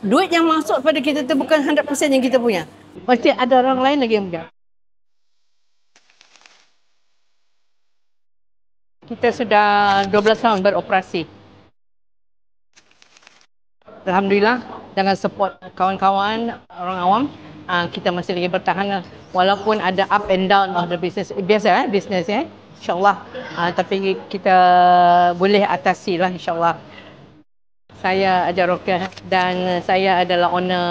Duit yang masuk pada kita tu bukan 100% yang kita punya. Pasti ada orang lain lagi yang punya. Kita sudah 12 tahun beroperasi. Alhamdulillah, dengan support kawan-kawan, orang awam, kita masih lagi bertahan. Walaupun ada up and down of the business. Biasa business InsyaAllah. Tapi kita boleh atasi lah insyaAllah. Saya Ajar Rokiah dan saya adalah owner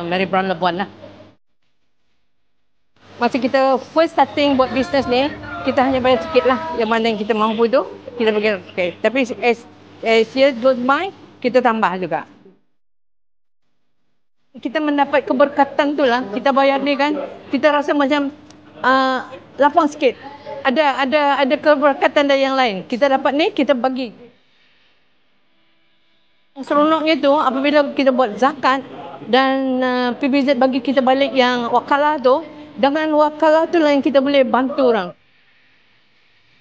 Mary Brown Labuan lah. Masa kita first starting buat bisnes ni, kita hanya bayar sikit lah. Yang mana yang kita mampu tu, kita bagi. Okay. Tapi as years goes by, kita tambah juga. Kita mendapat keberkatan tu lah. Kita bayar ni kan, kita rasa macam lapang sikit. Ada keberkatan dari yang lain. Kita dapat ni, kita bagi. Seronoknya tu apabila kita buat zakat dan PBZ bagi kita balik yang wakalah tu, dengan wakalah tu lah yang kita boleh bantu orang.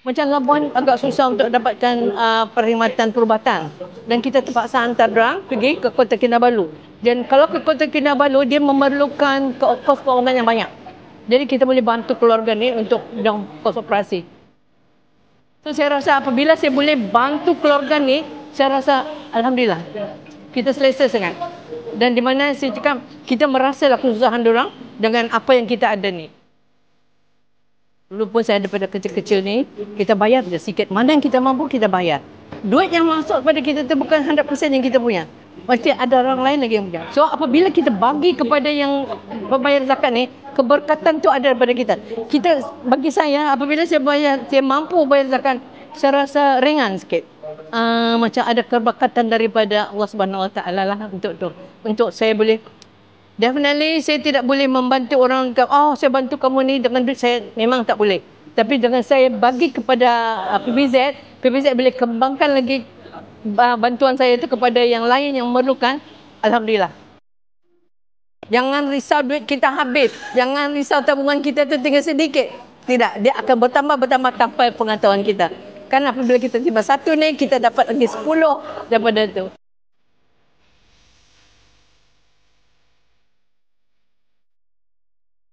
Macam Labuan agak susah untuk dapatkan perkhidmatan perubatan, dan kita terpaksa hantar orang pergi ke Kota Kinabalu. Dan kalau ke Kota Kinabalu, dia memerlukan kos kewangan yang banyak. Jadi kita boleh bantu keluarga ni untuk bidang kos operasi. So saya rasa apabila saya boleh bantu keluarga ni, saya rasa Alhamdulillah kita selesa sangat. Dan di mana saya cakap, kita merasalah kesusahan diorang dengan apa yang kita ada ni. Dulu pun saya daripada kecil-kecil ni, kita bayar je sikit. Mana yang kita mampu, kita bayar. Duit yang masuk pada kita tu bukan 100% yang kita punya. Mesti ada orang lain lagi yang punya. So apabila kita bagi kepada yang pembayar zakat ni, keberkatan tu ada daripada kita. Bagi saya, apabila saya mampu bayar zakat, saya rasa ringan sikit. Macam ada keberkatan daripada Allah Subhanahu Wa Taala lah untuk saya boleh. Definitely saya tidak boleh membantu orang kata, saya bantu kamu ni dengan duit saya, memang tak boleh. Tapi dengan saya bagi kepada PBZ boleh kembangkan lagi bantuan saya itu kepada yang lain yang memerlukan. Alhamdulillah. Jangan risau duit kita habis. Jangan risau tabungan kita tu tinggal sedikit. Tidak, dia akan bertambah tanpa pengetahuan kita. Kan apabila kita tiba satu ni, kita dapat lagi 10 daripada tu.